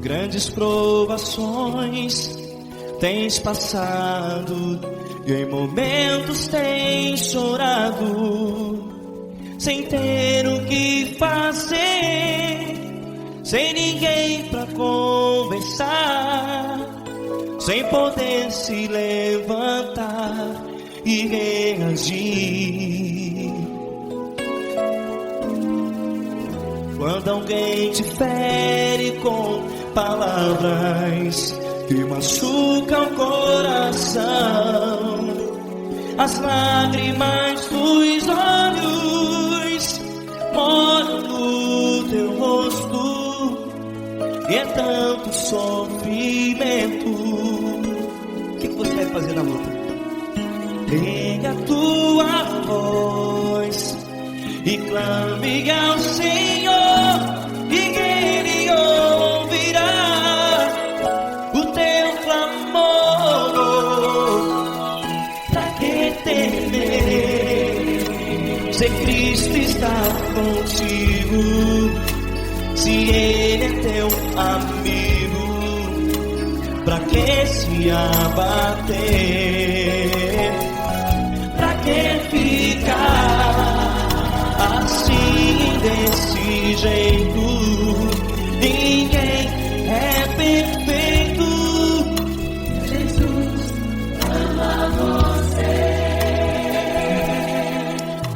Grandes provações tens passado, e em momentos tens chorado, sem ter o que fazer, sem ninguém pra conversar, sem poder se levantar e reagir. Quando alguém te fere com palavras que machucam o coração, as lágrimas dos olhos molham no teu rosto, e é tanto sofrimento. O que você deve fazer na luta? Pega a tua voz e clame ao Senhor, e Ele ouvirá o teu clamor. Pra que temer, se Cristo está contigo, se Ele é teu amigo? Pra que se abater? Pra que ficar assim, desse jeito? Ninguém é perfeito. Jesus ama você.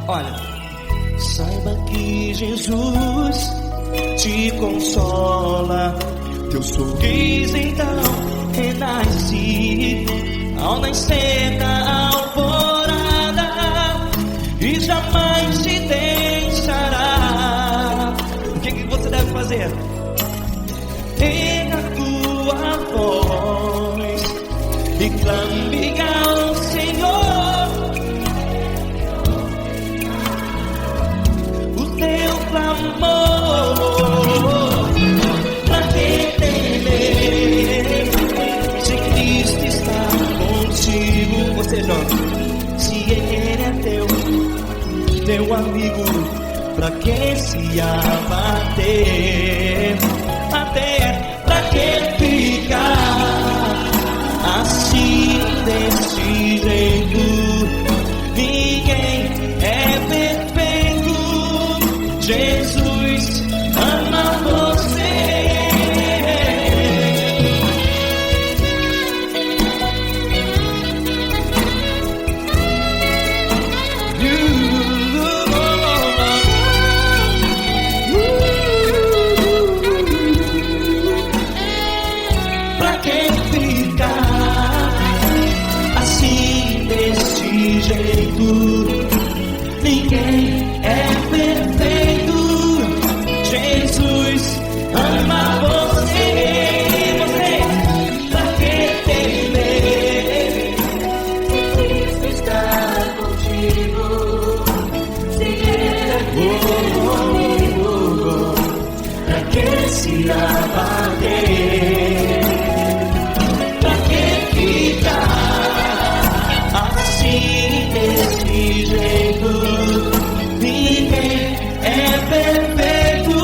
Olha, saiba que Jesus te consola, teu sorriso então renasce ao nascer da alvorada, e jamais te deixará. O que você deve fazer? Pega a tua voz e clame ao Senhor, o teu clamor. Pra que temer, se Cristo está contigo? Você joga. Se Ele é teu amigo, pra que se abater? Até pra que ficar assim, desse jeito? Ninguém é perfeito. Jesus ama você. Ninguém é perfeito. Jesus ama você. Pra que temer, Cristo está contigo, se Ele é teu amigo? Pra que se abater? Pra que ficar assim, desse jeito? Ninguém é perfeito.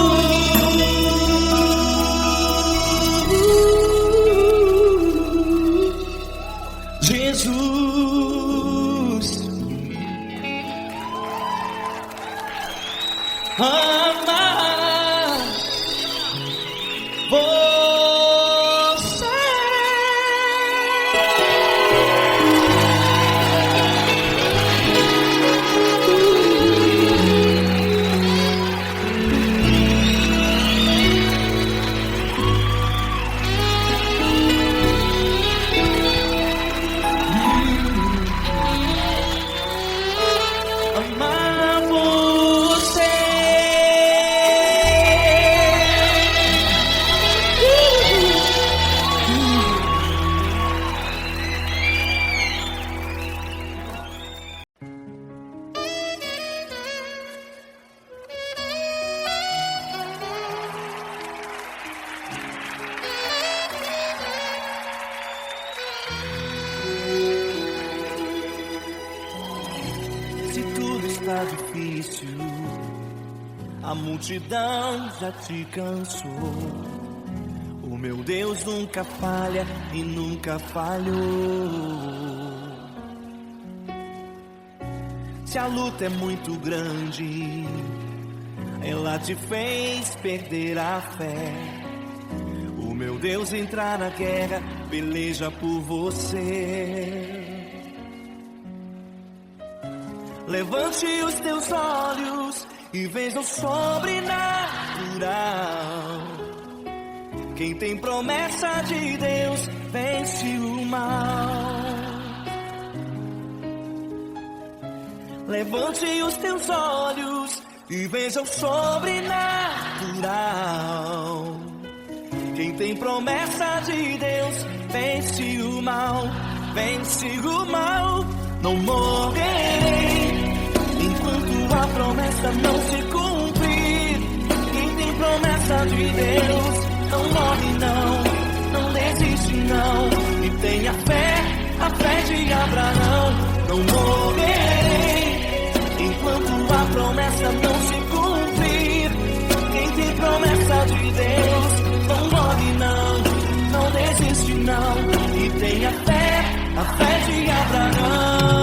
Jesus ama você. Tá difícil, a multidão já te cansou. O meu Deus nunca falha e nunca falhou. Se a luta é muito grande, ela te fez perder a fé. O meu Deus entrar na guerra, peleja por você. Levante os teus olhos e veja o sobrenatural. Quem tem promessa de Deus vence o mal. Levante os teus olhos e veja o sobrenatural. Quem tem promessa de Deus vence o mal, vence o mal. Não morrerei enquanto a promessa não se cumprir. Quem tem promessa de Deus não morre não, não desiste não. E tenha fé, a fé de Abraão. Não morrerei enquanto a promessa não se cumprir. Quem tem promessa de Deus não morre não, não desiste não. E tenha fé, a fé de Abraão.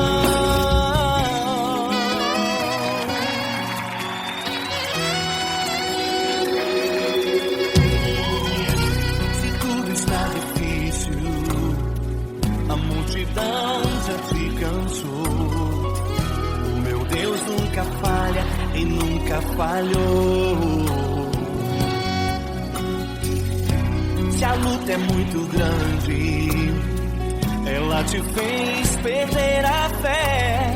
Se tudo está difícil, a multidão já te cansou. O meu Deus nunca falha e nunca falhou. Se a luta é muito grande, ela te fez perder a fé.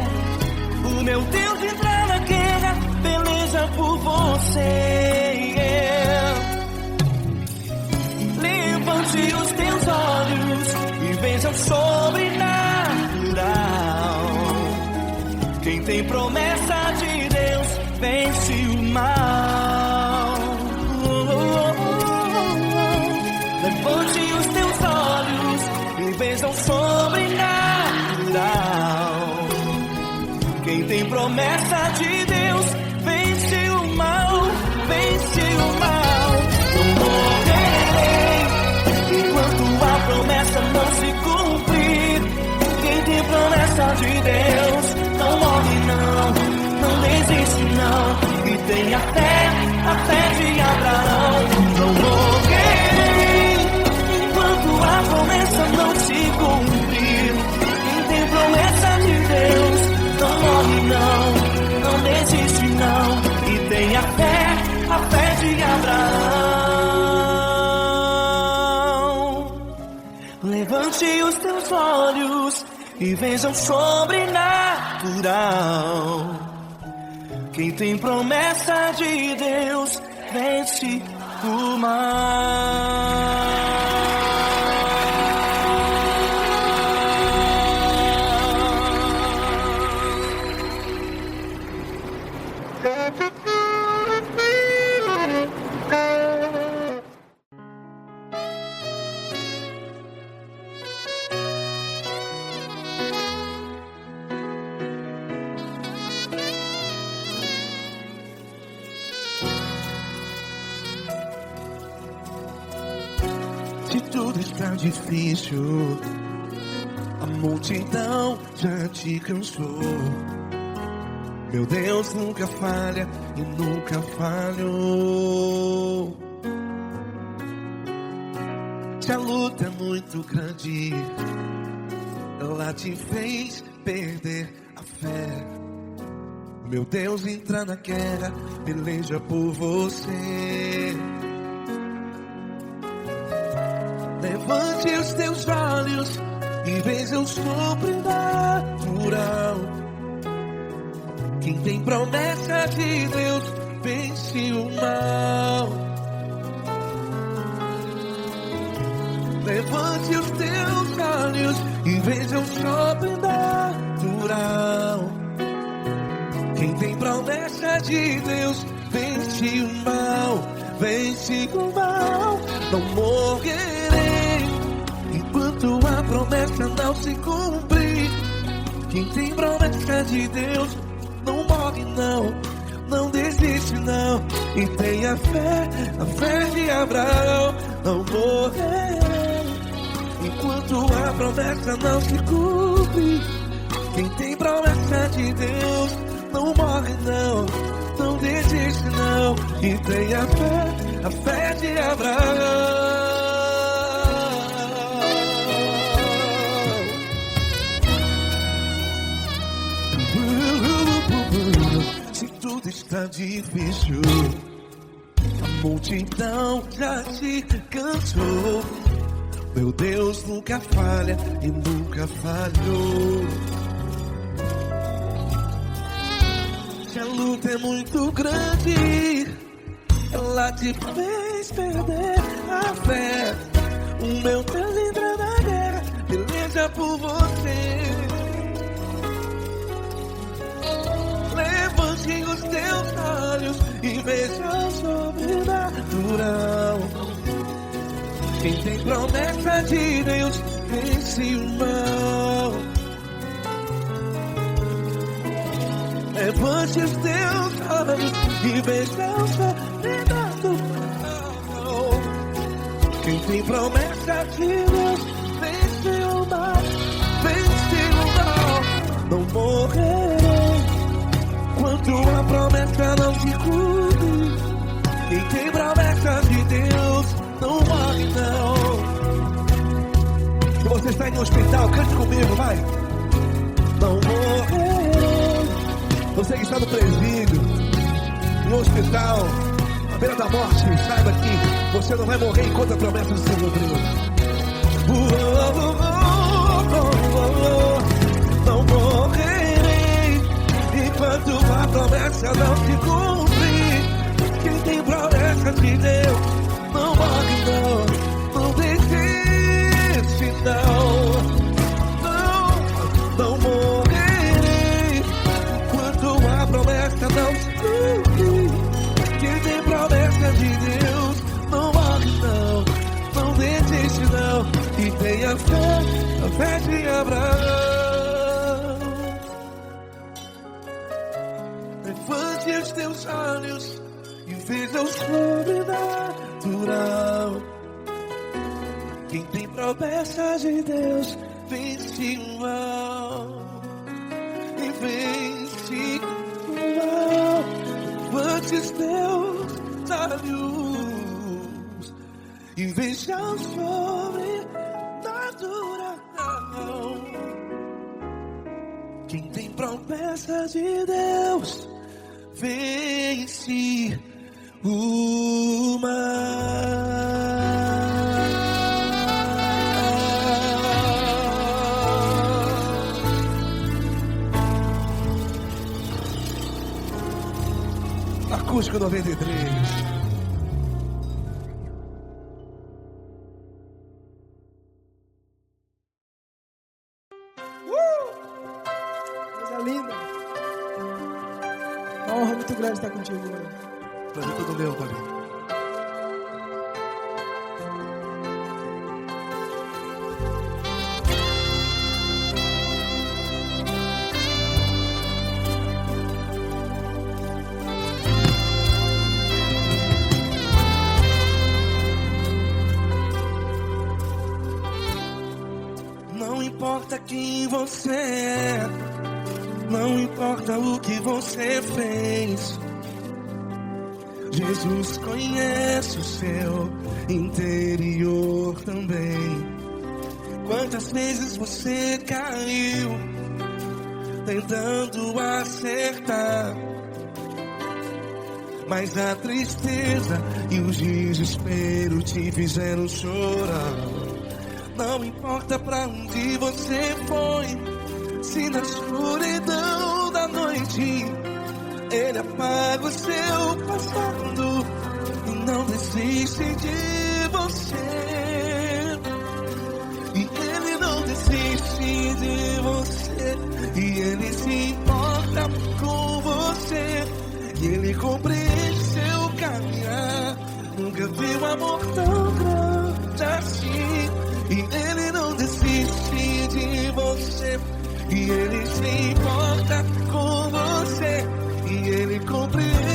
O meu Deus entrar na guerra, peleja por você. Levante os teus olhos e veja o sobrenatural. Quem tem promessa de Deus vence o mal. Levante os teus olhos e veja o sobrenatural. Quem tem promessa de Deus vence o mal, vence o mal. Não morrerei enquanto a promessa não se cumprir. Quem tem promessa de Deus não morre não, não desiste não. E tenha fé, a fé de Abraão. Não morrerei enquanto a promessa não se cumprir. Quem tem promessa de Deus não morre não, não desiste não. E tenha fé, a fé de Abraão. Levante os teus olhos e veja o sobrenatural. Quem tem promessa de Deus vence o mal. Se tudo está difícil, a multidão já te cansou. Meu Deus nunca falha e nunca falhou. Se a luta é muito grande, ela te fez perder a fé. Meu Deus entra na guerra, peleja por você. Levante os teus olhos e veja o sobrenatural. Quem tem promessa de Deus vence o mal. Levante os teus olhos e veja o sobrenatural. Quem tem promessa de Deus vence o mal, vence o mal. Não morrerei enquanto a promessa não se cumprir. Quem tem promessa de Deus não morre não, não desiste não. E tenha fé, a fé de Abraão. Não morrerei enquanto a promessa não se cumpre. Quem tem promessa de Deus não morre não, não desiste não. E tenha fé, a fé de Abraão. Se tudo está difícil, a multidão já te cansou. Meu Deus nunca falha e nunca falhou. Se a luta é muito grande, ela te fez perder a fé. O meu Deus entra na guerra, peleja por você. Levante os teus olhos e veja o sobrenatural. Quem tem promessa de Deus vence o mal. Levante os teus olhos e veja o sobrenatural. Quem tem promessa de Deus vence o mal, vence o mal. Não morrerei enquanto a promessa não se cumpre. Quem tem promessa de Deus não morre não. Se você está em um hospital, cante comigo, vai. Não morrerei. Você que está no presídio, no hospital, à beira da morte, saiba que você não vai morrer enquanto a promessa não se cumpriu. Não morrerei enquanto a promessa não se cumprir. Quem tem promessa de Deus não morre não, não desiste não. Não morrerei enquanto a promessa não se cumprir. Quem tem promessa de Deus não morre não, não desiste não. E tenha fé, a fé de Abraão. Levante os teus olhos e veja o sobrenatural. Quem tem promessa de Deus vence o mal. E vence o mal. Levante os teus olhos e veja o sobrenatural. Quem tem promessa de Deus vence o mal. Acústico 93. Coisa linda. Uma honra muito grande estar contigo, mano. Prazer todo meu, Paulinho. Não importa quem você é, não importa o que você fez, Jesus conhece o seu interior também. Quantas vezes você caiu tentando acertar, mas a tristeza e o desespero te fizeram chorar. Não importa pra onde você foi, se na escuridão da noite Ele apaga o seu passado e não desiste de você. E Ele não desiste de você, e Ele se importa com você, e Ele compreende seu caminhar. Nunca vi um amor tão grande assim. E Ele não desiste de você, e Ele se importa com você, e Ele compreende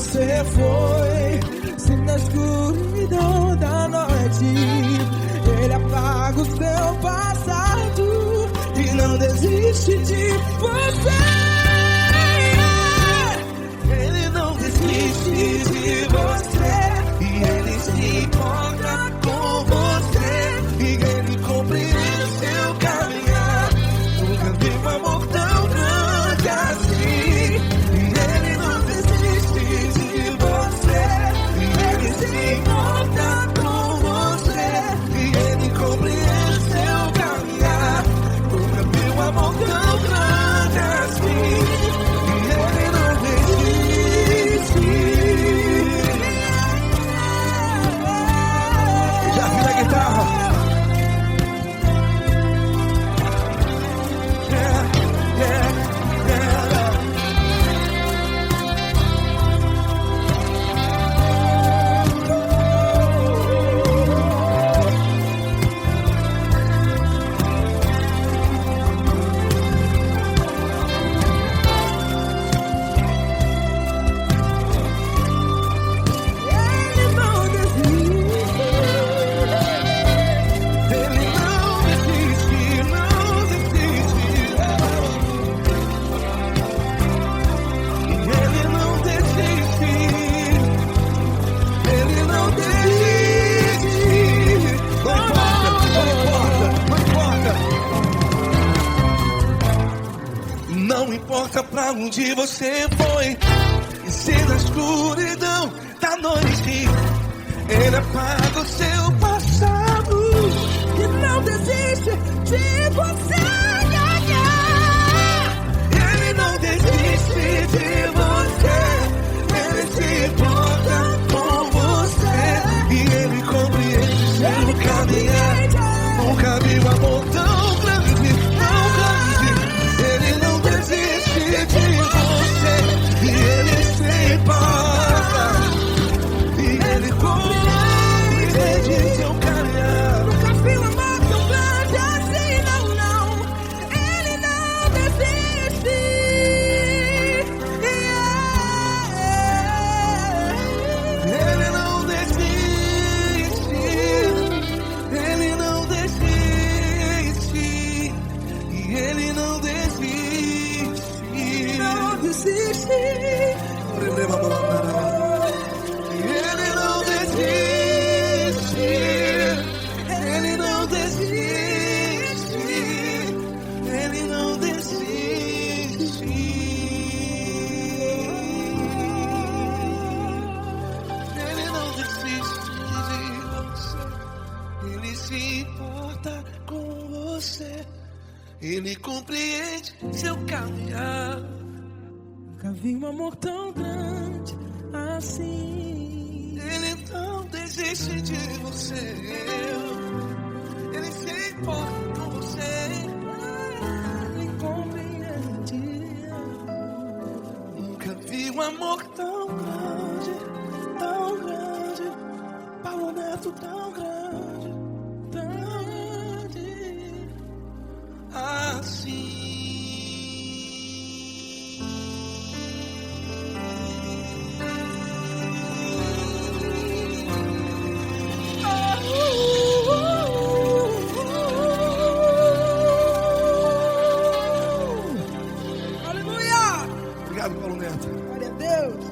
você foi, se na escuridão da noite Ele apaga o seu passado e não desiste de você. Ele não desiste de você e Ele se importa com você e Ele compreende seu caminhar. Nunca vi um amor tão grande assim. E Ele não desiste de você e Ele se importa com você e Ele compreende seu caminhar. Nunca vi um amor tão grande assim. E Ele não desiste. Já vi a guitarra. Não importa pra onde você foi, e se na escuridão da noite Ele apaga o seu passado e não desiste de você. Ele não desiste de você, Ele se importa com você e Ele compreende seu caminhar. Nunca vi um amor tão grande, tão grande. Ele não desiste de você e Ele se importa e Ele compreende seu caminhar. Nunca vi um amor tão grande assim, não, não. Ele não desiste. Ele não desiste. Ele não desiste. E Ele não desiste. Não desiste. Ele não desiste. Ele não desiste. Ele não desiste. Ele não desiste de você. Ele se importa com você. Ele compreende seu caminhar. Nunca vi um amor tão grande assim. Ele não desiste de você. Ele se importa com você. Ele compreende. Nunca vi um amor tão grande, tão grande. Paulo Neto tão grande, tão grande assim. Obrigado, Paulo Neto. Glória a Deus.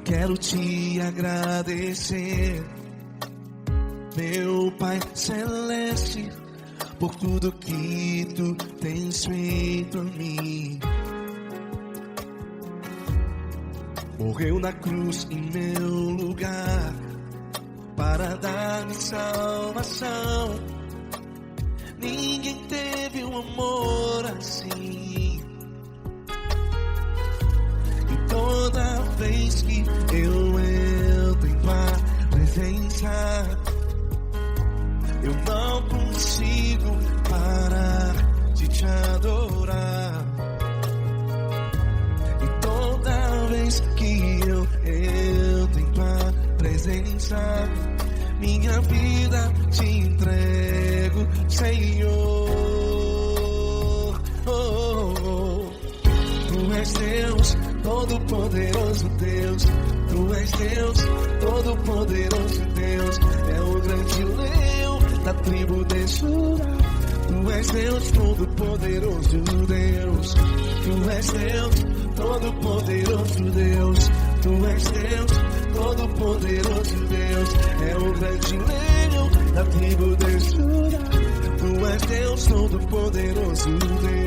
Quero te agradecer, meu Pai Celeste, por tudo que tu tens feito a mim. Morreu na cruz em meu lugar para dar-me salvação. ninguém teve um amor assim. E toda vez que eu entro em tua presença, eu não consigo parar de te adorar. E toda vez que eu entro em tua presença, minha vida te entrego, Senhor. Tu és Deus, todo-poderoso Deus. Tu és Deus, todo-poderoso Deus. É o grande leão da tribo de Judá. Tu és Deus, todo-poderoso Deus. Tu és Deus, todo-poderoso Deus. Tu és Deus, todo-poderoso Deus. É o grande leão da tribo de Judá. Tu és Deus, todo-poderoso Deus.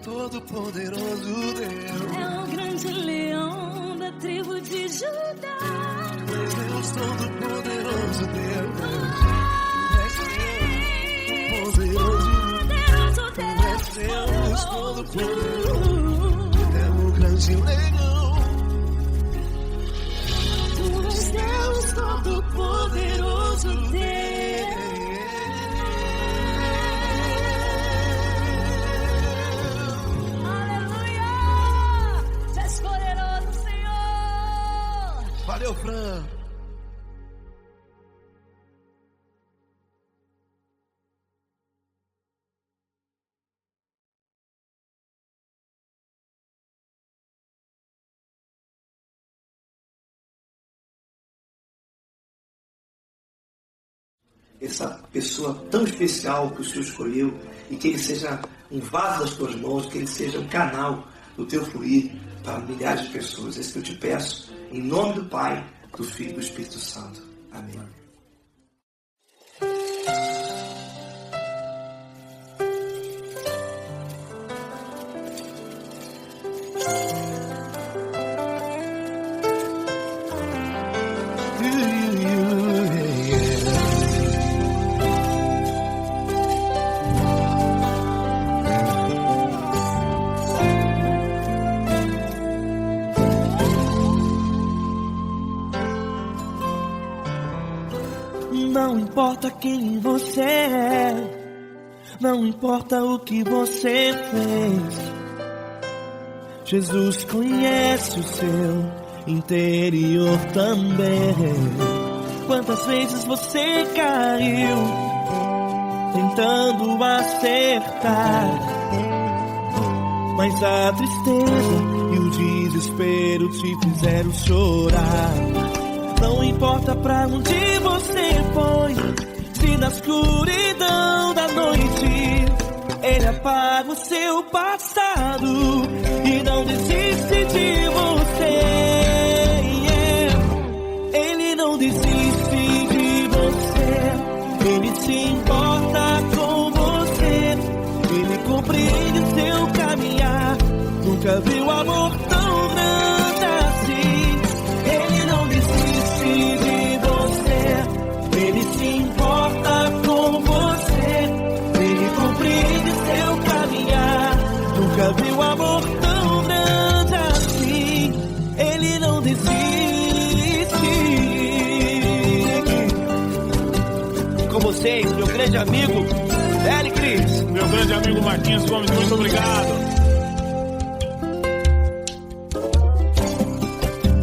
Todo-poderoso Deus. É o grande leão da tribo de Judá. Tu és Deus, todo-poderoso Deus. Tu és Deus, todo-poderoso. É o grande leão. Tu és Deus, todo-poderoso Deus. Valeu, Fran. Essa pessoa tão especial que o Senhor escolheu, e que ele seja um vaso das tuas mãos, que ele seja um canal do teu fluir, para milhares de pessoas. É isso que eu te peço, em nome do Pai, do Filho e do Espírito Santo. Amém. Não importa quem você é, não importa o que você fez, Jesus conhece o seu interior também. Quantas vezes você caiu tentando acertar, mas a tristeza e o desespero te fizeram chorar. Não importa pra onde você foi, se na escuridão da noite Ele apaga o seu passado e não desiste de você. Ele não desiste de você, Ele se importa com você, Ele compreende o seu caminhar. Nunca viu amor tão grande assim. Ele não desiste de você, Ele se importa com você, Ele compreende seu caminhar. Nunca viu amor tão grande assim. Ele não desiste. Com vocês, meu grande amigo L. Cris. Meu grande amigo Marquinhos Gomes, muito obrigado.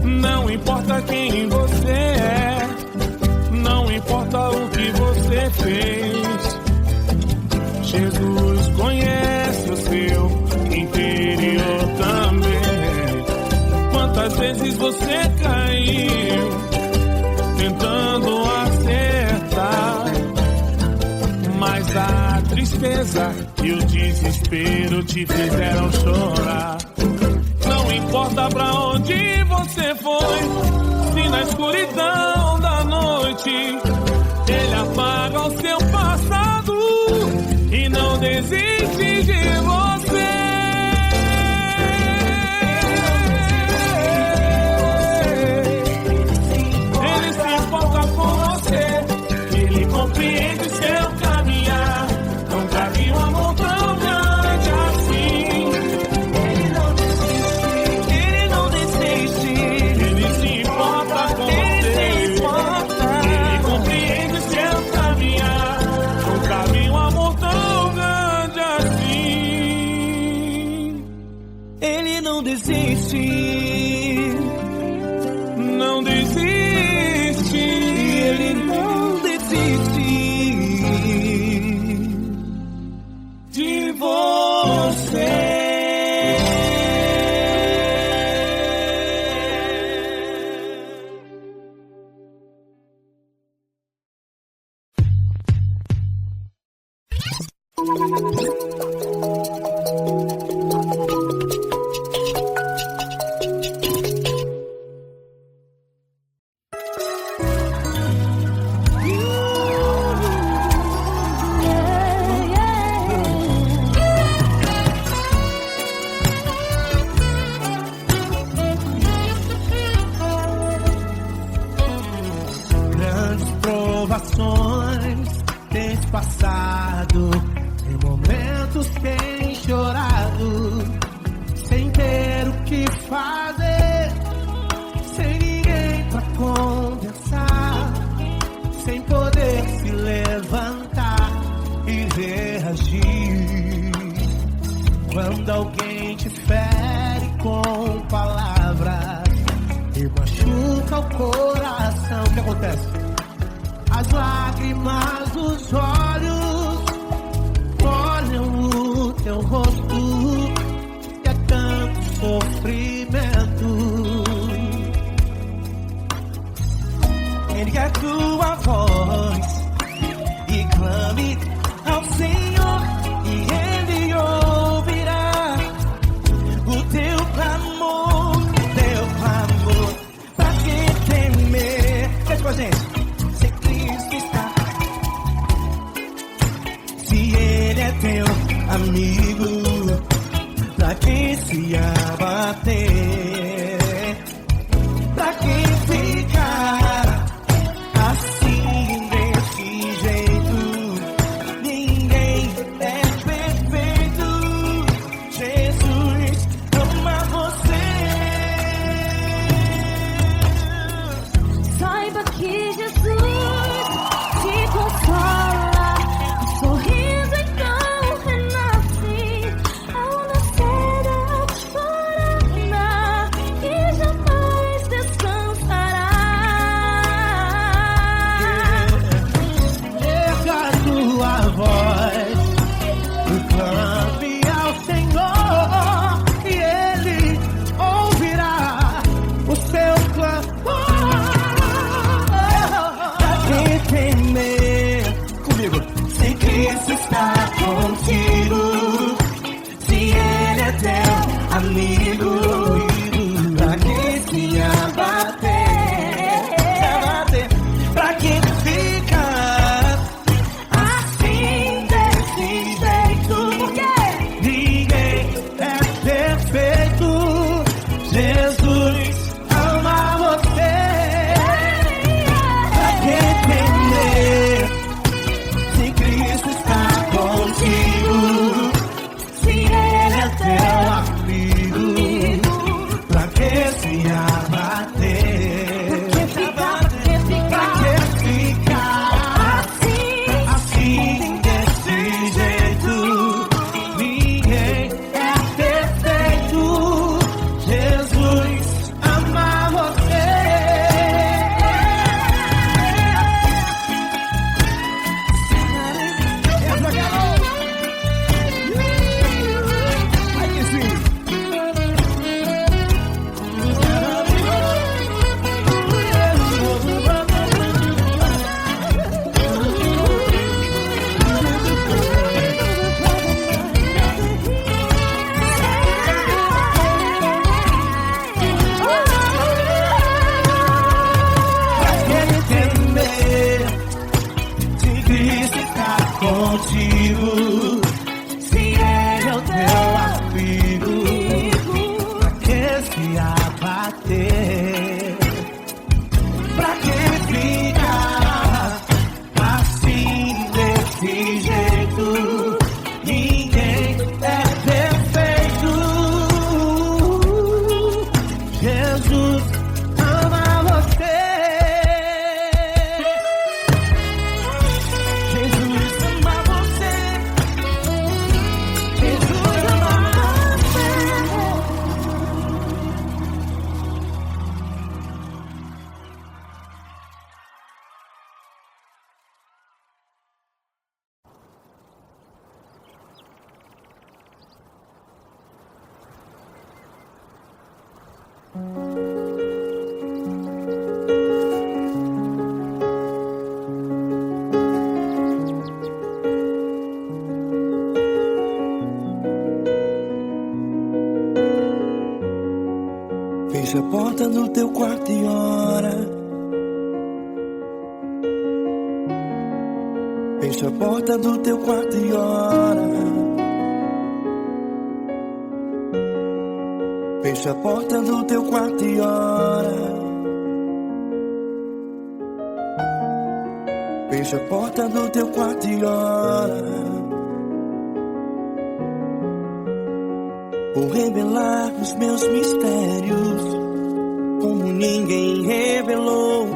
Não importa quem você é, não importa o que você fez, Jesus conhece o seu interior também. Quantas vezes você caiu tentando acertar, mas a tristeza e o desespero te fizeram chorar. Não importa pra onde você foi, se na escuridão da noite Ele apaga o seu passado e não desiste de você. Ele se importa com você, Ele compreende seu caminhar. Nunca vi um amor tão grande assim. Não desiste, não desiste, Ele não desiste de você. Tens passado em momentos tens chorado, sem ter o que fazer, sem ninguém pra conversar, sem poder se levantar e reagir. Quando alguém te fere com palavras e machuca o coração, o que acontece? As lágrimas dos olhos molham o teu rosto, e é tanto sofrimento. Ergue a tua voz e clame ao Senhor, e Ele ouvirá o teu clamor. teu amigo, pra quem se abater, pra quem ficar assim desse jeito. Ninguém é perfeito. Jesus ama você. Saiba que Jesus te consola, o sorriso então renasce ao nascer da aurora e jamais descansará. Erga a tua voz, clame ao Senhor e Ele ouvirá o seu clamor. Pra quem temer, comigo, se Cristo está contigo, se Ele é teu amigo, pra quem se abater, pra quem fica assim desse jeito, porque ninguém é perfeito. Jesus ama você. Pra quem temer, se Cristo está contigo, se Ele é teu amigo, pra que se abater, pra que ficar assim desse jeito. Ninguém é perfeito. Jesus ama você. Ai, que sim. Pra quem temer, se Cristo está contigo, se Ele é o teu amigo, pra que se abater, pra que ficar assim desse jeito. Ninguém é perfeito. Jesus ama você. Jesus ama você. Jesus ama você. Fecha a porta do teu quarto e ora. Fecha a porta do teu quarto e ora. Fecha a porta do teu quarto e ora. Fecha a porta do teu quarto e ora. Vou revelar os meus mistérios como ninguém revelou.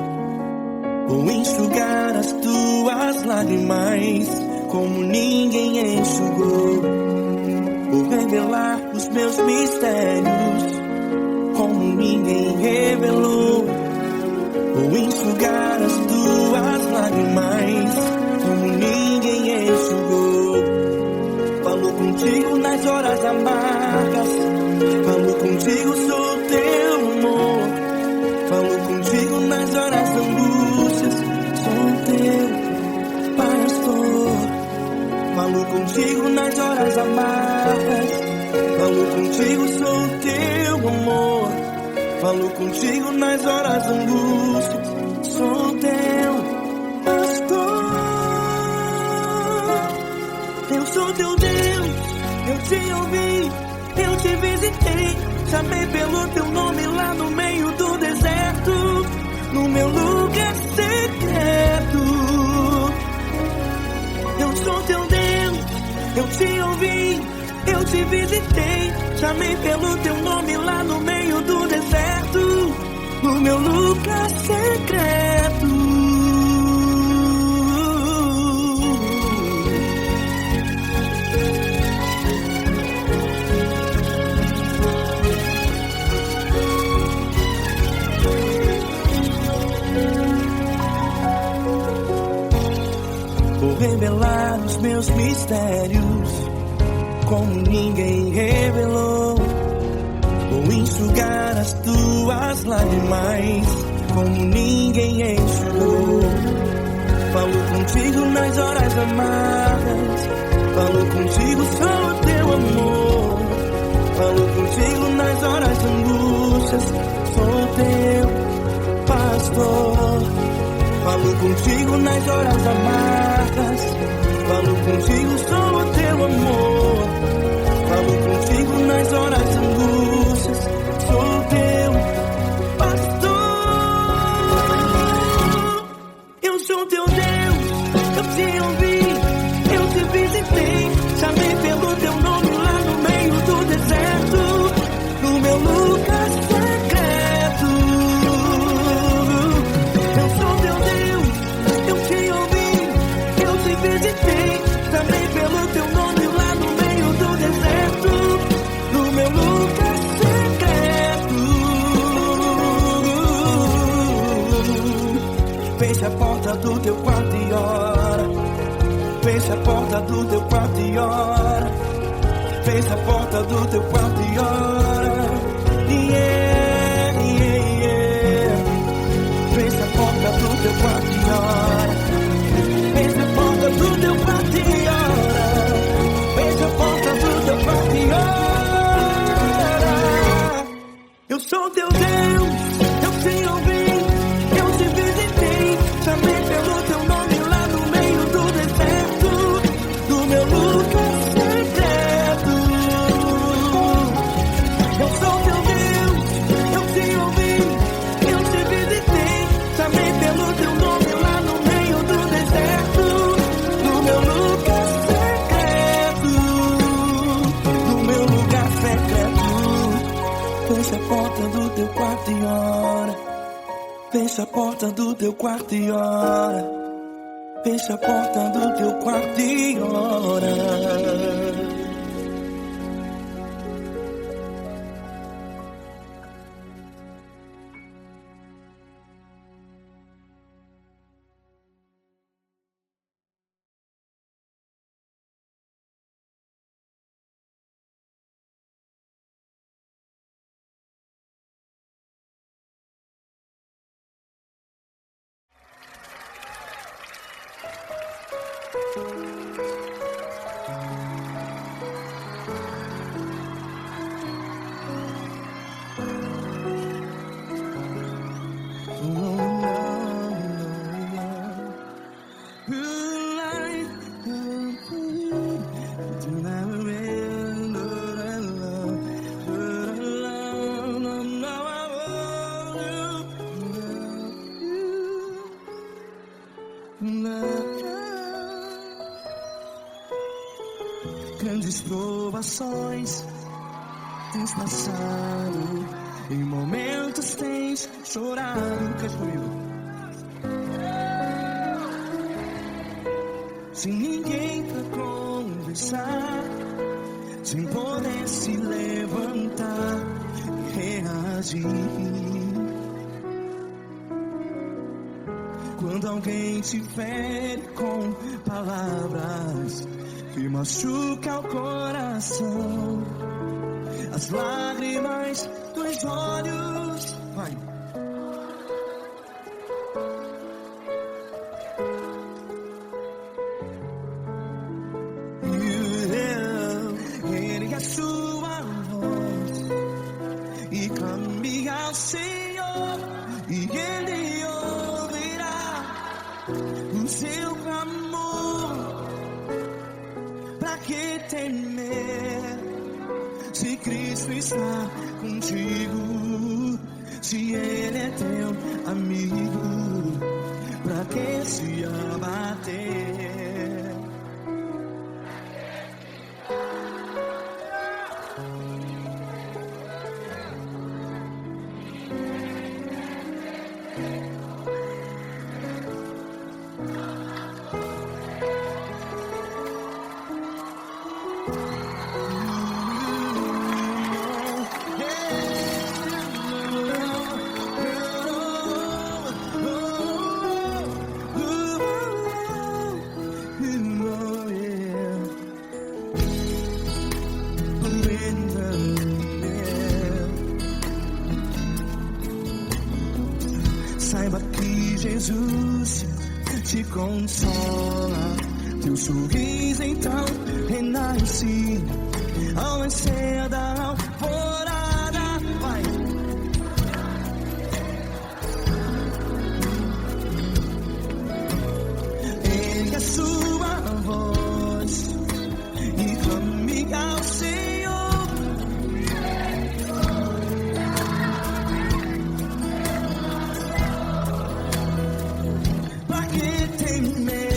Vou enxugar as tuas lágrimas como ninguém enxugou. Vou revelar os meus mistérios como ninguém revelou. Vou enxugar as tuas lágrimas como ninguém enxugou. Falo contigo nas horas amargas, falo contigo, sou teu amor. Falo contigo nas horas angústias, sou teu pastor. Falo contigo nas horas amargas, falo contigo, sou teu amor. Falo contigo nas horas angústias, sou teu pastor. Eu sou teu Deus, eu te ouvi, eu te visitei, chamei pelo teu nome lá no meio do deserto, no meu lugar secreto. Eu sou teu Deus, eu te ouvi, eu te visitei, chamei pelo teu nome lá no meio do deserto, no meu lugar secreto. Vou revelar os meus mistérios como ninguém revelou. Vou enxugar as tuas lágrimas como ninguém enxugou. Falo contigo nas horas amargas, falo contigo só o teu amor. Falo contigo nas horas de angústias, sou teu pastor. Falo contigo nas horas amargas, falo contigo só o teu amor. Falo contigo nas horas de angústias, sou teu pastor. Eu sou teu Deus, eu te ouvi, eu te visitei, chamei pelo teu nome lá no meio do deserto, no meu lugar secreto. Eu sou teu Deus, eu te ouvi, eu te visitei, chamei pelo teu nome lá no meio do deserto, no meu lugar secreto. Fecha a porta do teu quarto e ora. Fecha a porta do teu quarto e ora. Fecha a porta do teu quarto e ora. Yeah, yeah, yeah. Fecha a porta do teu quarto e ora. Fecha a porta do teu quarto e ora. Fecha a porta do teu quarto e ora. Eu sou teu Deus, eu te ouvi, eu te visitei, chamei pelo teu nome lá no meio do deserto, no meu lugar secreto. Eu sou teu Deus, eu te ouvi, eu te visitei, chamei pelo teu nome lá no meio do deserto, no meu lugar secreto, no meu lugar secreto. Fecha a porta do teu quarto e ora. Fecha a porta do teu quarto e ora. Fecha a porta do teu quarto e ora. Grandes provações tens passado, em momentos tens chorado. Cante comigo. Sem ninguém pra conversar, sem poder se levantar e reagir. Quando alguém te fere com palavras que machuca o coração, as lágrimas dos olhos, vai. Ergue a sua voz e clame ao Senhor, e Ele ouvirá o seu clamor, pra que temer? Se Cristo está contigo, se Ele é teu amigo, pra que se abater? Saiba que Jesus te consola, teu sorriso então renasce ao nascer da alvorada. Vai. Ergue a sua voz e clame ao Senhor. Pra que temer?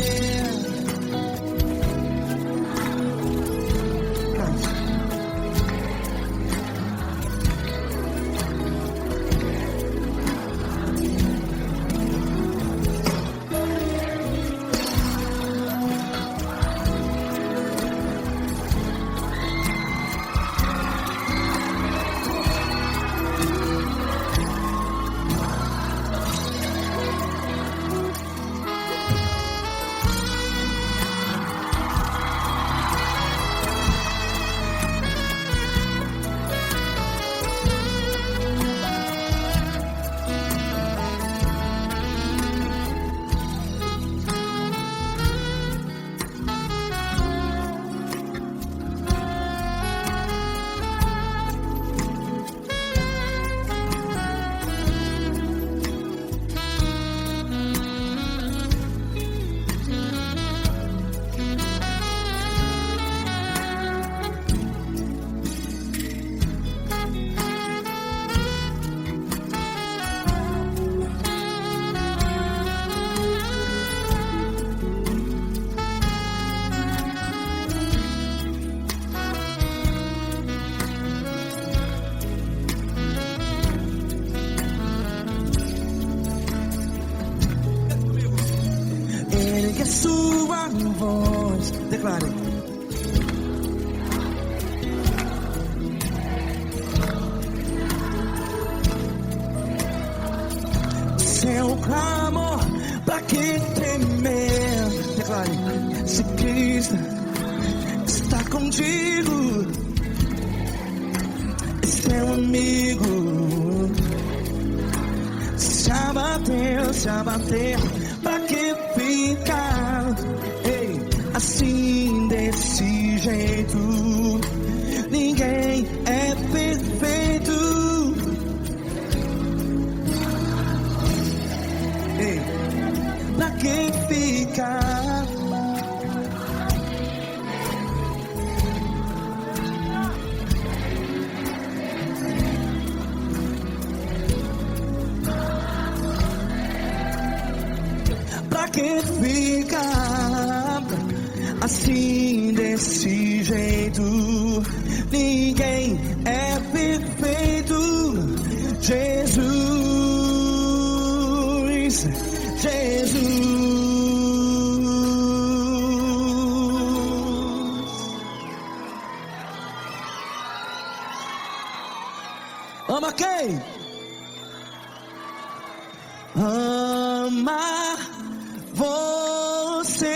Ergue a sua voz, declare. Seu clamor, pra que temer? Declare. Se Cristo está contigo, seu amigo, se abater, pra que ficar, ei, assim desse jeito? Ninguém é perfeito, ei, pra que ficar? Pra que ficar assim desse jeito? Ninguém é perfeito. Jesus, Jesus. Ama quem? Ama você.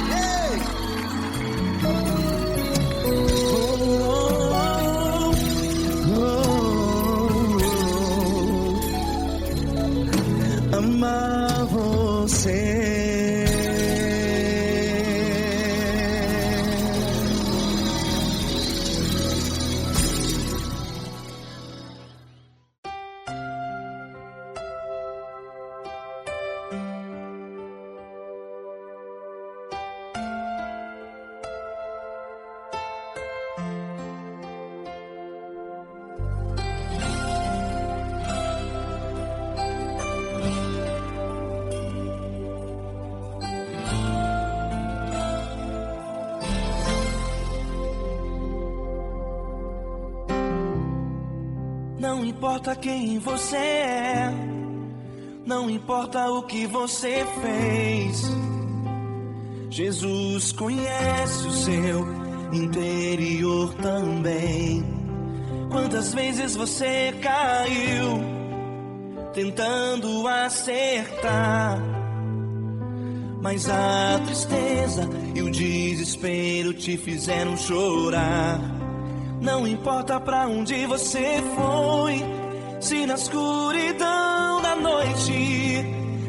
Ei. Ama você. Não importa quem você é, não importa o que você fez, Jesus conhece o seu interior também. Quantas vezes você caiu tentando acertar, mas a tristeza e o desespero te fizeram chorar. Não importa pra onde você foi, se na escuridão da noite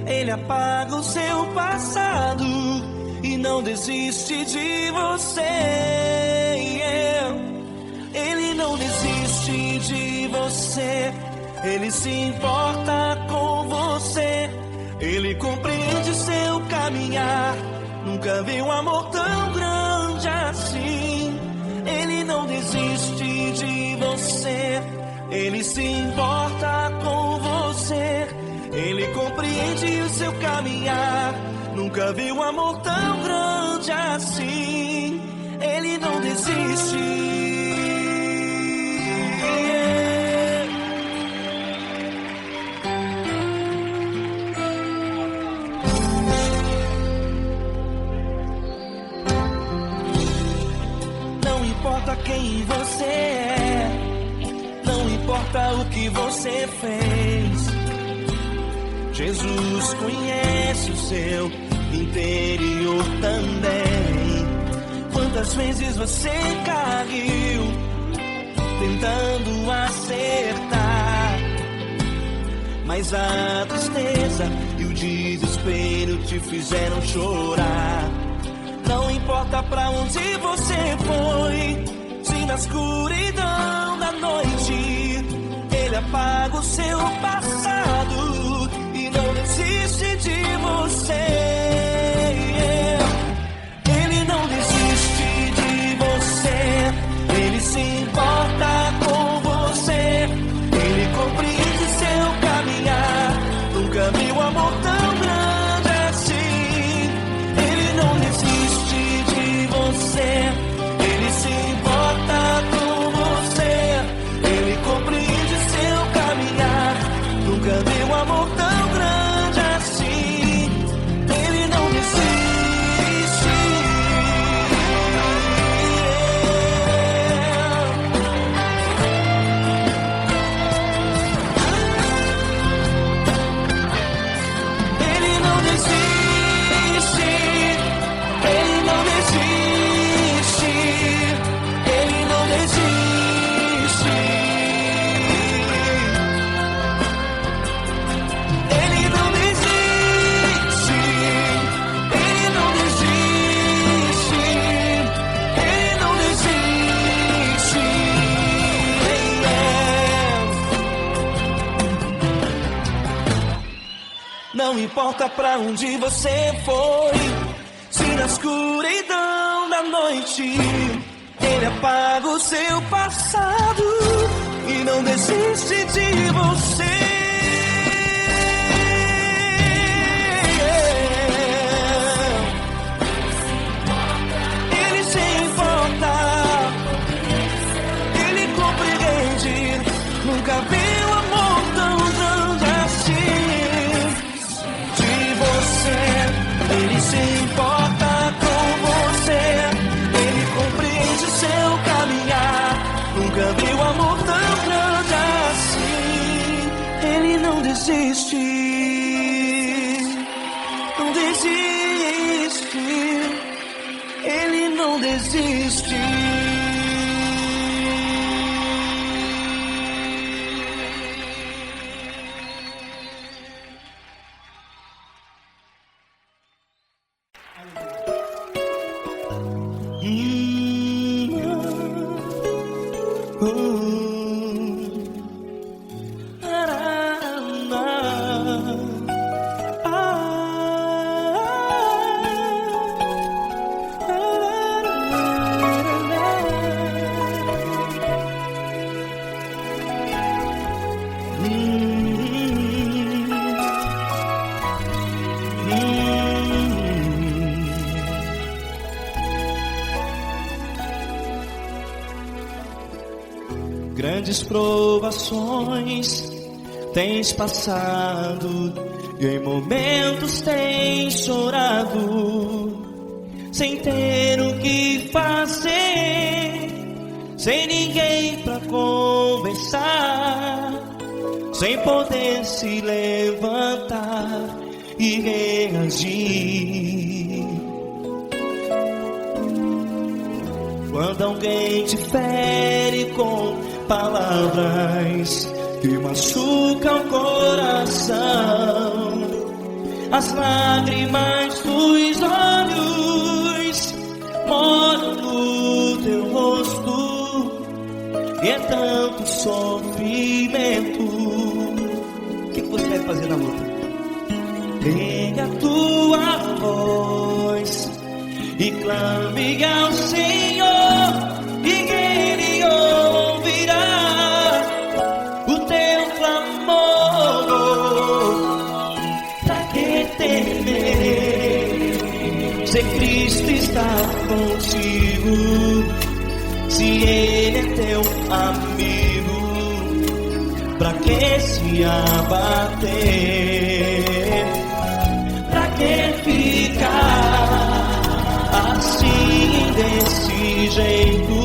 Ele apaga o seu passado e não desiste de você. Ele não desiste de você, Ele se importa com você, Ele compreende seu caminhar. Nunca vi um amor tão grande assim. Ele não desiste de você, Ele se importa com você, Ele compreende o seu caminhar. Nunca vi um amor tão grande assim. Ele não desiste. Não importa quem você é, não importa o que você fez, Jesus conhece o seu interior também. Quantas vezes você caiu tentando acertar, mas a tristeza e o desespero te fizeram chorar. Não importa pra onde você foi, se na escuridão da noite Ele apaga o seu passado e não desiste de você. Ele não desiste de você, Ele se importa com você, Ele compreende seu caminhar. Nunca vi um amor tão grande assim. Ele não desiste de você, Ele se importa com você, Ele compreende seu caminhar. Nunca vi um amor tão grande assim. Ele não desiste. Ele não desiste. Ele não desiste. Ele não desiste. Ele não desiste. Ele não desiste. Ele não desiste. Não importa pra onde você foi, se na escuridão da noite Ele apaga o seu passado e não desiste de você. Ele se importa, Ele compreende. Nunca vi um amor tão grande assim. De você, Ele se importa com você, Ele compreende seu caminhar. Nunca vi um amor tão grande assim. Ele não desiste, não desiste. Ele não desiste. Grandes provações tens passado, e em momentos tens chorado, sem ter o que fazer, sem ninguém pra conversar, sem poder se levantar e reagir. Quando alguém te fere com palavras que machucam o coração, as lágrimas dos olhos molham no teu rosto, e é tanto sofrimento. O que você vai fazer na luta? Pega a tua voz e clame ao Senhor, e Ele ouvirá o teu clamor. Pra que temer, se Cristo está contigo, se Ele é teu amigo? Pra que se abater? Pra que ficar assim desse jeito?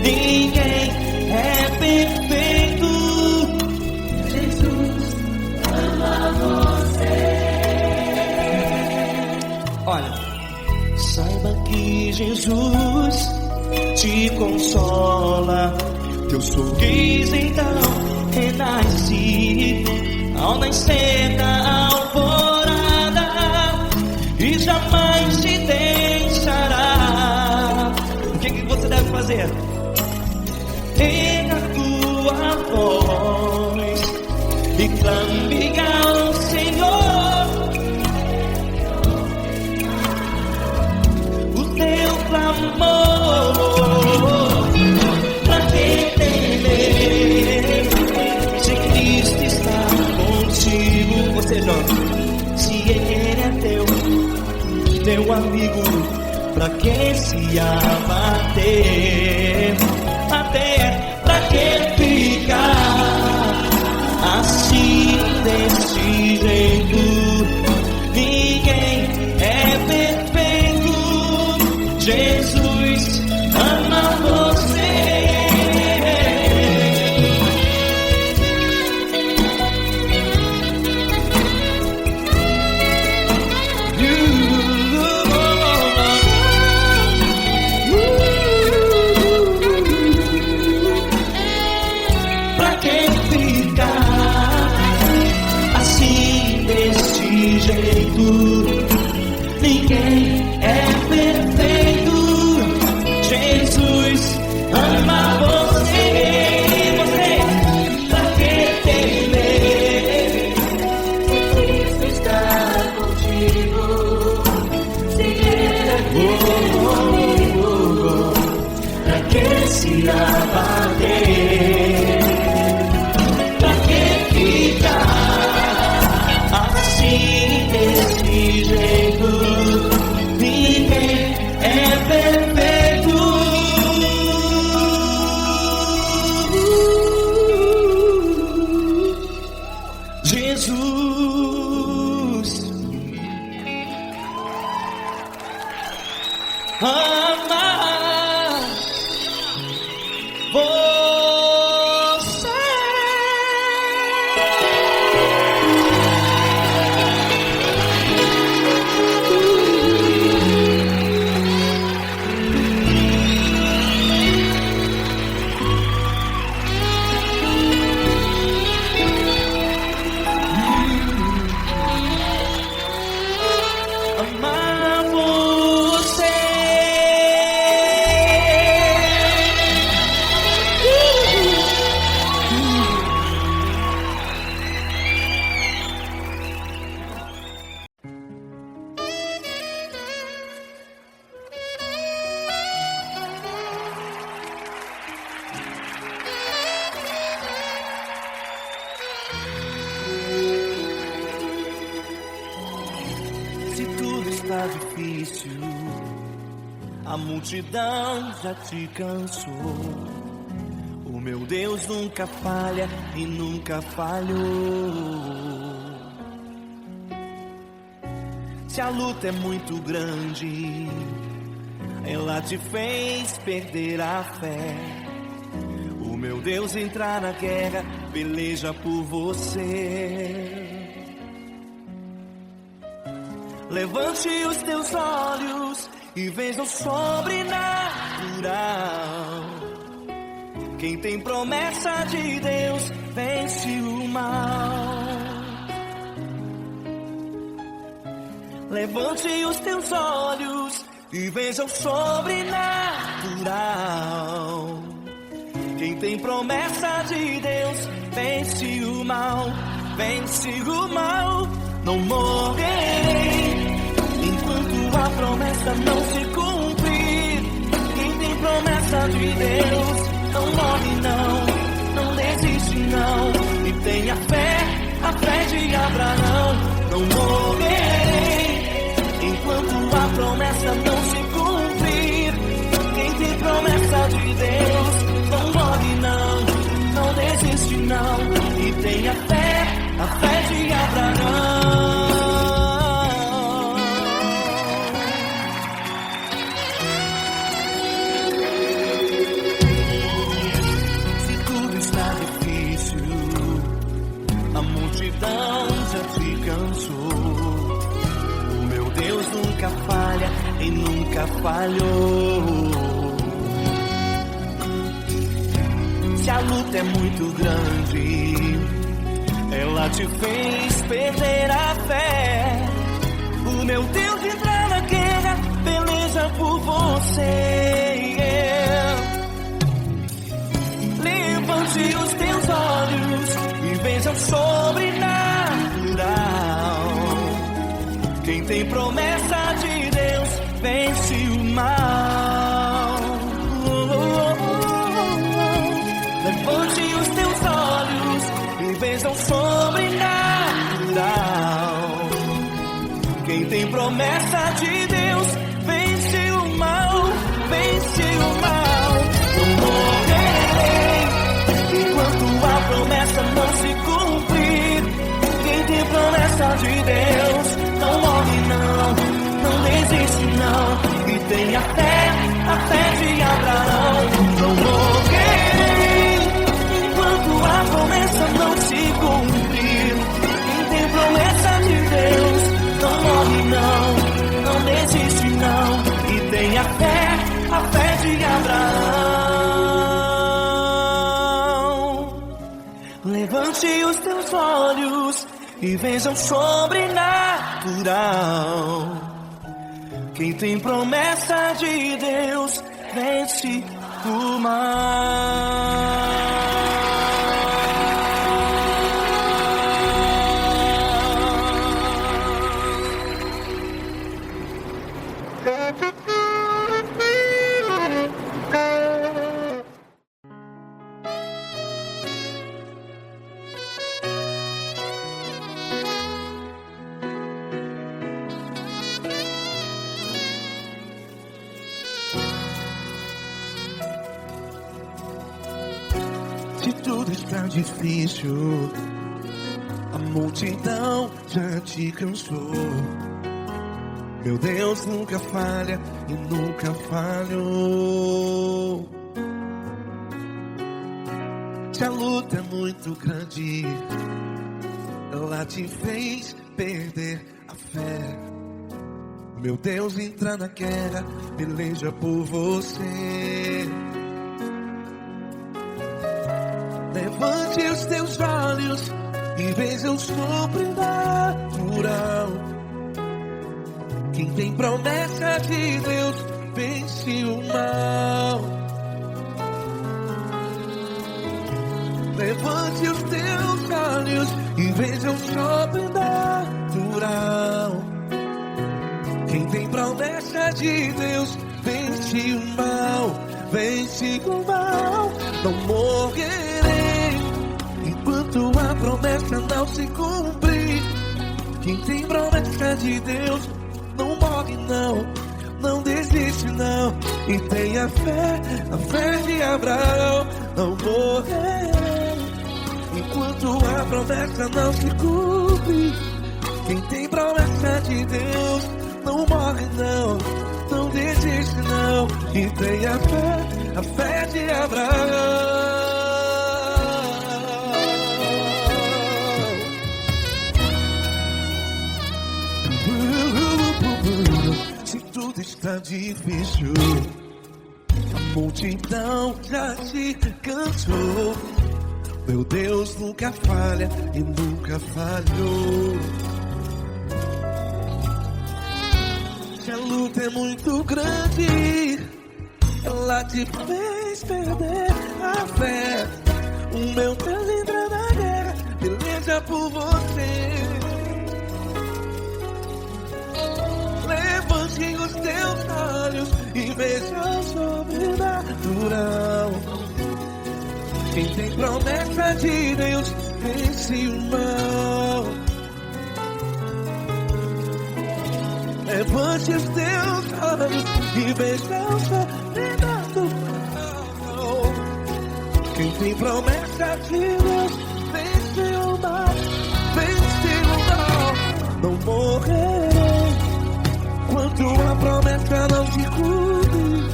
Ninguém é perfeito. Jesus ama você. Olha, saiba que Jesus te consola, teu sorriso então renasce ao nascer da alvorada, e jamais te deixará. O que você deve fazer? Erga a tua voz e clame ao Senhor, o teu clamor. Pra que temer, se Cristo está contigo? Você jovem, se Ele é teu amigo, pra que se abater? Até pra que ficar assim desse jeito? Ninguém é perfeito. Jesus ama você. Ninguém é perfeito. Jesus ama você. Você, pra que temer? Cristo está contigo. Se Ele é teu amigo, pra que se abater? Pra que ficar assim desse jeito? Ninguém é perfeito. Jesus ama você. Amar você. Se tudo está difícil, a multidão já te cansou. O meu Deus nunca falha e nunca falhou. Se a luta é muito grande, ela te fez perder a fé. O meu Deus entrar na guerra, peleja por você. Levante os teus olhos e veja o sobrenatural. Quem tem promessa de Deus vence o mal. Levante os teus olhos e veja o sobrenatural. Quem tem promessa de Deus vence o mal, vence o mal. Não morrerei enquanto a promessa não se cumprir. Quem tem promessa de Deus não morre não desiste não. E tenha fé, a fé de Abraão. Não morrerei enquanto a promessa não se cumprir. Quem tem promessa de Deus não morre não desiste não. E tenha fé, a fé de Abraão. Se tudo está difícil, a multidão já te cansou. O meu Deus nunca falha e nunca falhou. Se a luta é muito grande, ela te fez perder a fé. O meu Deus entra na guerra, peleja por você. Levante os teus olhos e veja o sobrenatural. Quem tem promessa de Deus vence o mal. Levante os teus olhos e veja o sobrenatural. Quem tem promessa de Deus vence o mal, vence o mal. Não morrerei enquanto a promessa não se cumprir. Quem tem promessa de Deus não morre não desiste não. E tenha fé, a fé de Abraão. Não morrerei enquanto a promessa não se cumprir. Quem tem promessa de Deus não morre não desiste não. E tenha fé, a fé de Abraão. Levante os teus olhos e veja o sobrenatural. Quem tem promessa de Deus vence o mal. Se tudo está difícil, a multidão já te cansou. Meu Deus nunca falha e nunca falhou. Se a luta é muito grande, ela te fez perder a fé. Meu Deus entra na guerra, peleja por você. Levante os teus olhos e veja o sobrenatural. Quem tem promessa de Deus vence o mal. Levante os teus olhos e veja o sobrenatural. Quem tem promessa de Deus vence o mal, vence o mal. Não morrerei enquanto a promessa não se cumprir. Quem tem promessa de Deus não morre não desiste não. E tenha fé, a fé de Abraão. não morrerei enquanto a promessa não se cumpre. Quem tem promessa de Deus não morre não, não desiste não, e tem a fé de Abraão. Se tudo está difícil, a multidão já te cansou, meu Deus nunca falha e nunca falhou. Se a luta é muito grande, ela te fez perder a fé. O meu Deus entra na guerra, peleja por você. Levante os teus olhos e veja o sobrenatural. Quem tem promessa de Deus vence o mal. Levante os teus olhos e veja o sobrenatural. Quem tem promessa de Deus vence o mal, vence o mal. Não morrerei enquanto a promessa não se cumpre.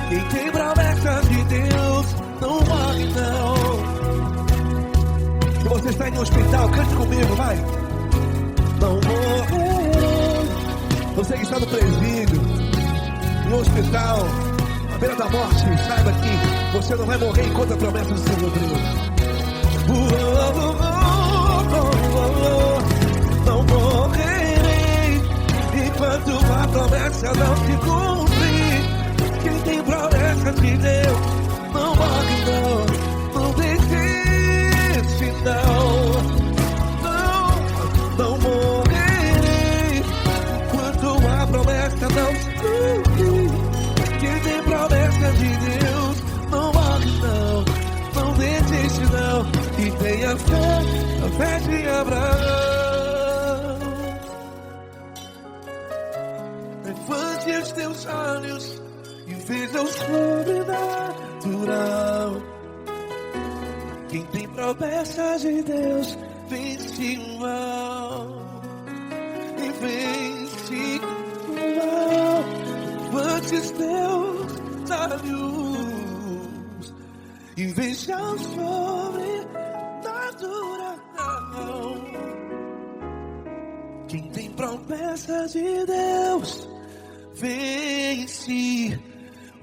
Quem tem promessa de Deus não morre não. Se você está em um hospital, cante comigo, vai. Não morrerei. Você que está no presídio, no hospital, à beira da morte, saiba que você não vai morrer enquanto a promessa do Senhor Deus. Não morrerei enquanto a promessa não se cumpre. Quem tem promessa de Deus não morre não, não desiste não. Não morrerei enquanto a promessa não se cumpre. Quem tem promessa de Deus não morre não, não desiste não, e tem a fé de Abraão. Levante os teus olhos e veja o sobrenatural. Quem tem promessa de Deus vence o mal, e vence o mal. Levante os teus olhos e veja o sobrenatural. Quem tem promessa de Deus vence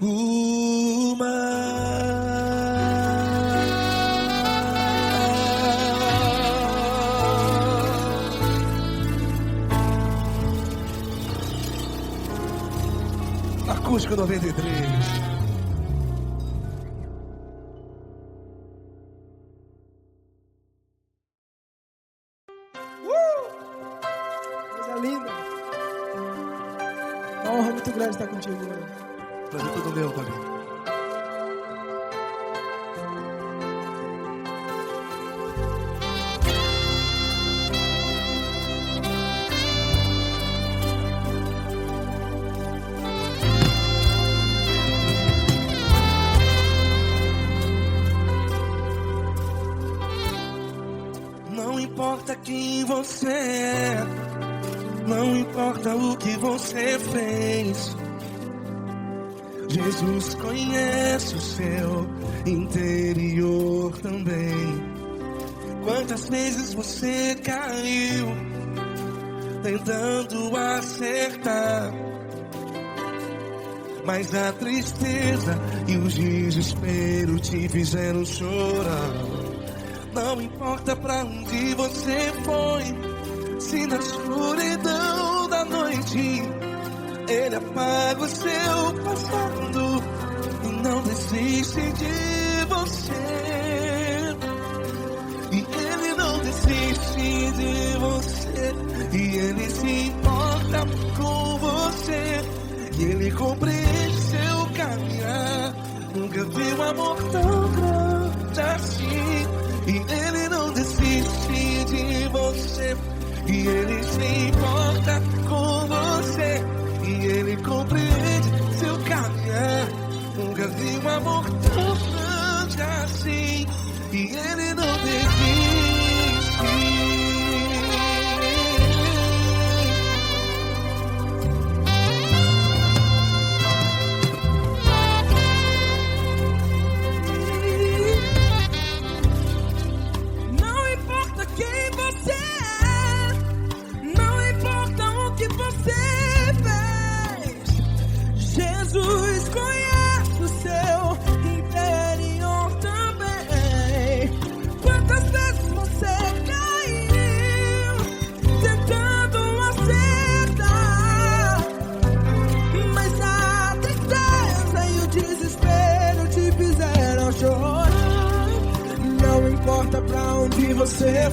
o mal. Acústico 93. Coisa linda. Uma honra muito grande estar contigo, mano. Prazer todo meu, Paulinho. Não importa quem você é, não importa o que você fez, Jesus conhece o seu interior também. Quantas vezes você caiu tentando acertar, mas a tristeza e o desespero te fizeram chorar. Não importa pra onde você foi, se na escuridão da noite Ele apaga o seu passado e não desiste de você. E Ele não desiste de você, e Ele se importa com você, e Ele compreende seu caminhar. Nunca vi um amor tão grande assim. E Ele não desiste de você, e Ele se importa com você, e Ele compreende seu caminhar. Nunca vi um amor tão grande assim.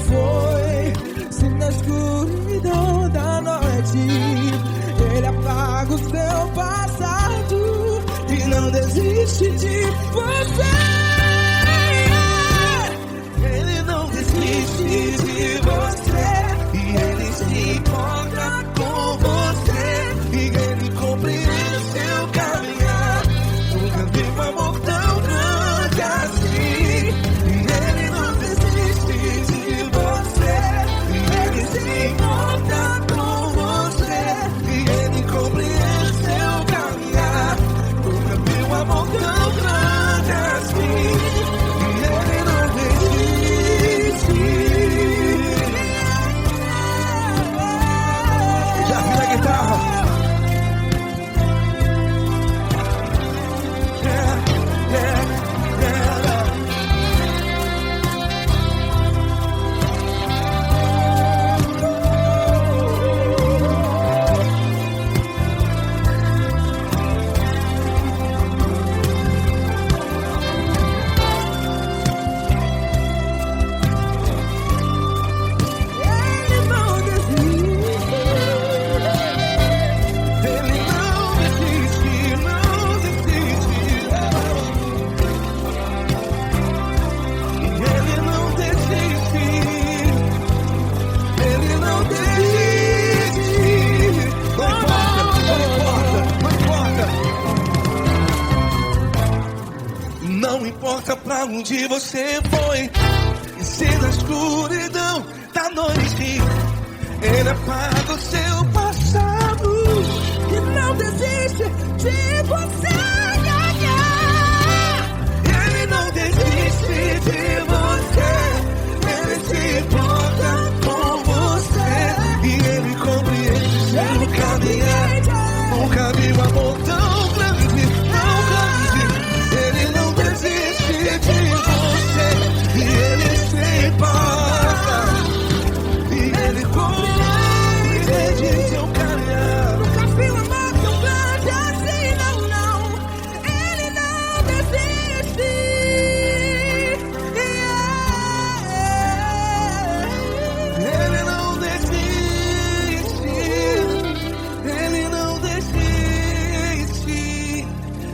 foi, se na escuridão da noite Ele apaga o seu passado e não desiste de você. Ele não desiste de você e Ele se importa com você e Ele compreende o seu caminhar. Nunca vi um amor tão grande assim. E Ele não desiste de você e Ele se importa com você e Ele compreende o seu caminhar. Nunca vi um amor tão grande assim. E Ele não desiste. Já vi a guitarra. Não importa pra onde você foi, e se na escuridão da noite Ele apaga o seu passado e não desiste de você. Ele não desiste de você, Ele se importa com você e Ele compreende o seu caminhar. Nunca vi um amor tão grande, tão grande. Ele não desiste de você e Ele se importa e Ele compreende seu caminhar. Nunca vi um amor tão grande assim, não, não. Ele não desiste. Ele não desiste. Ele não desiste.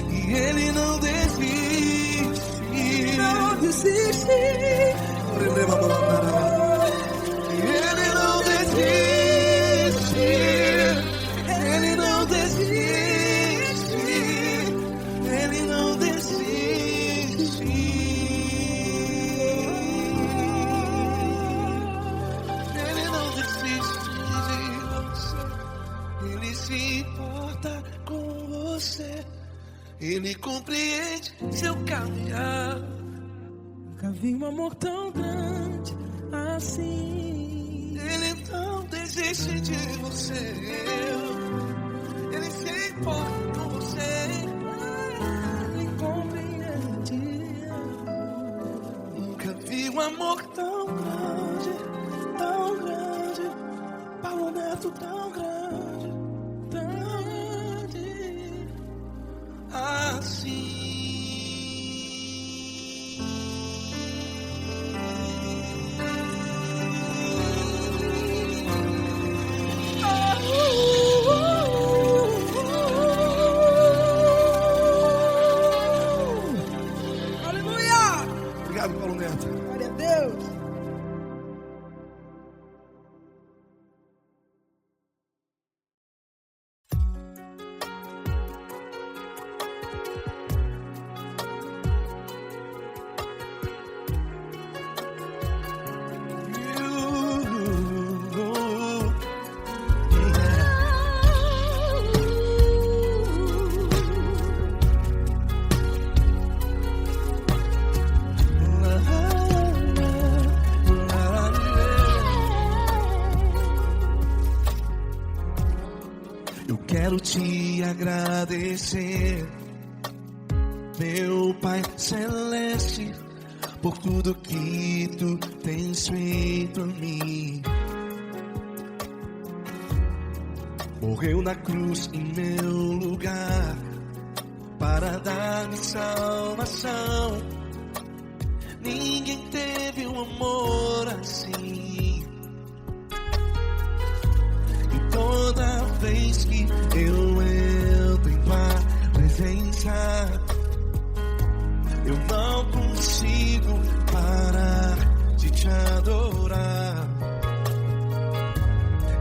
E Ele não desiste. Não desiste. Ele não desiste. Ele não desiste. Ele não desiste. Ele não desiste de você. Ele se importa com você. Ele compreende seu caminhar. Nunca vi um amor tão grande assim. Ele não desiste de você. Ele se importa com você. Ele compreende. Nunca vi um amor tão grande, tão grande. Paulo Neto tão grande, tão grande assim. Obrigado, Paulo Neto. Glória a Deus. Quero te agradecer, meu Pai Celeste, por tudo que tu tens feito a mim. Morreu na cruz em meu lugar para dar-me salvação. ninguém teve um amor assim. E toda vez que eu entro em tua presença, eu não consigo parar de te adorar.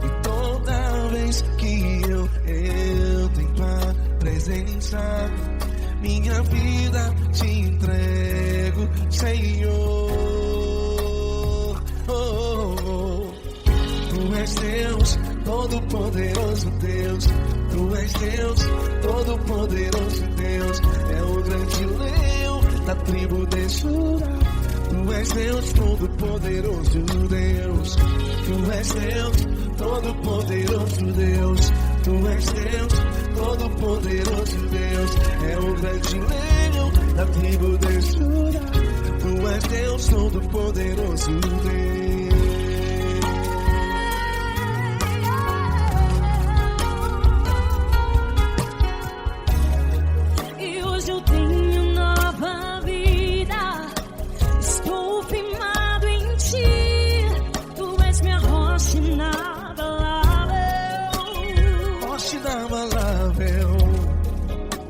E toda vez que eu entro em tua presença, minha vida te entrego, Senhor. Tu és Deus, todo-poderoso Deus. Tu és Deus, todo-poderoso Deus. É o grande leão da tribo de Judá. Tu és Deus, todo-poderoso Deus. Tu és Deus, todo-poderoso Deus. Tu és Deus, todo-poderoso Deus. É o grande leão da tribo de Judá. Tu és Deus, todo-poderoso Deus.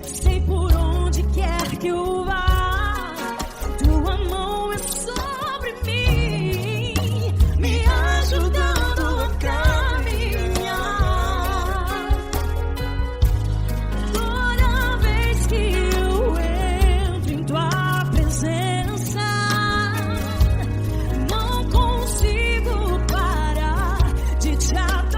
Sei por onde quer que eu vá, tua mão é sobre mim, me ajudando a caminhar. Toda vez que eu entro em tua presença, não consigo parar de te adorar.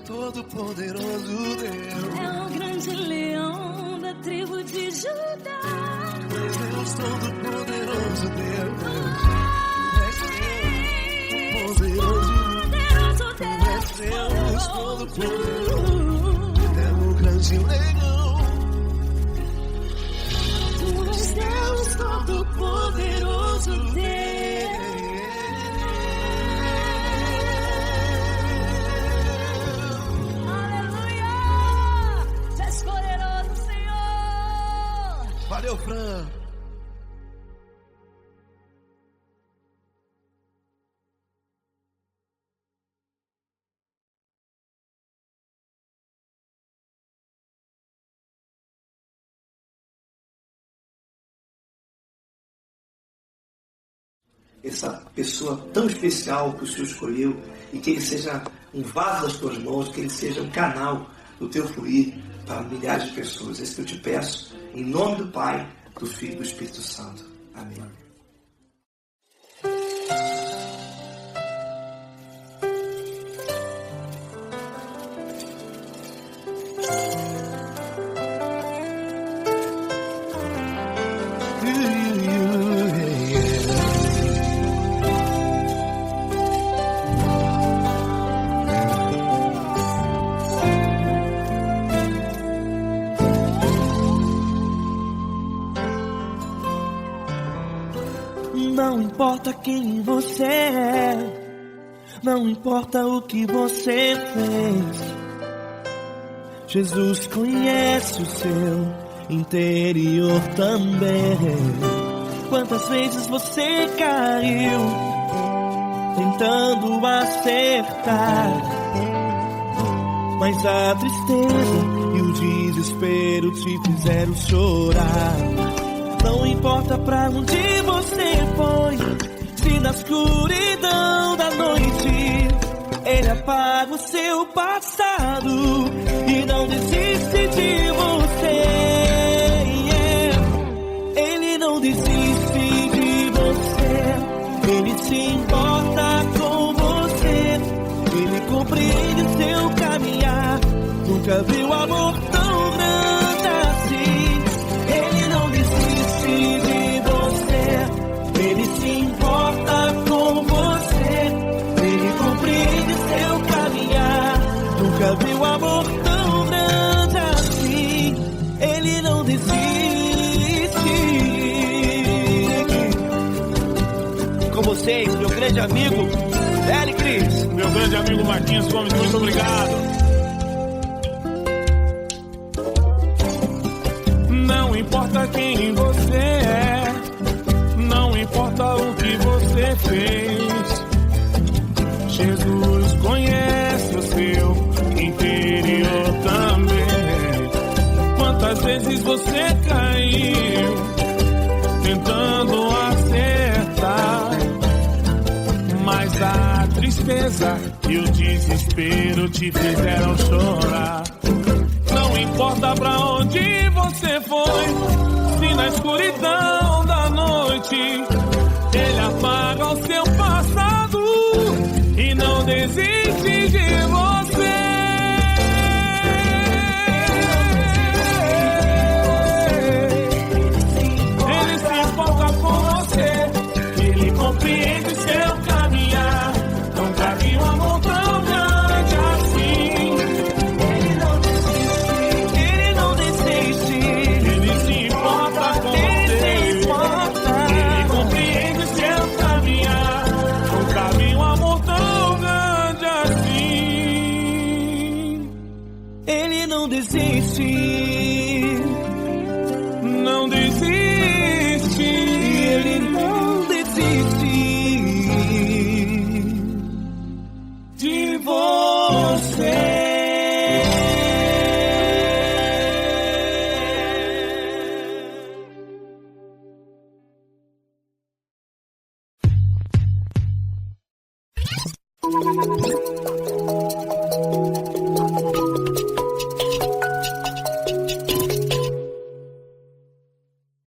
Todo-poderoso Deus. É o grande leão da tribo de Judá. Tu és Deus, todo-poderoso Deus. Tu és Deus, todo-poderoso. É o grande leão. Tu és Deus, todo-poderoso Deus. Valeu, Fran. Essa pessoa tão especial que o Senhor escolheu, e que ele seja um vaso das tuas mãos, que ele seja um canal do teu fluir para milhares de pessoas. É isso que eu te peço, em nome do Pai, do Filho e do Espírito Santo. Amém. Não importa quem você é, não importa o que você fez, Jesus conhece o seu interior também. Quantas vezes você caiu tentando acertar, mas a tristeza e o desespero te fizeram chorar. Não importa pra onde você foi, se na escuridão da noite Ele apaga o seu passado e não desiste de você. Ele não desiste de você, Ele se importa com você, Ele compreende o seu caminhar. Nunca viu amor tão grande assim. Ele não desiste de você, Ele se importa com você, Ele compreende seu caminhar. Nunca viu amor tão grande assim. Ele não desiste. Com vocês, meu grande amigo L. Cris. Meu grande amigo Marquinhos Gomes, muito obrigado. Não importa quem você é, não importa o que você fez, Jesus conhece o seu interior também. Quantas vezes você caiu tentando acertar, mas a tristeza e o desespero te fizeram chorar. Não importa pra onde você foi, se na escuridão da noite Ele apaga o seu passado e não desiste de você. Ele se importa com você, Ele compreende seu caminhar. Nunca vi um amor tão grande assim. Ele não desiste, Ele se importa com você, Ele compreende seu caminhar. Nunca vi um amor tão grande assim. Ele não desiste.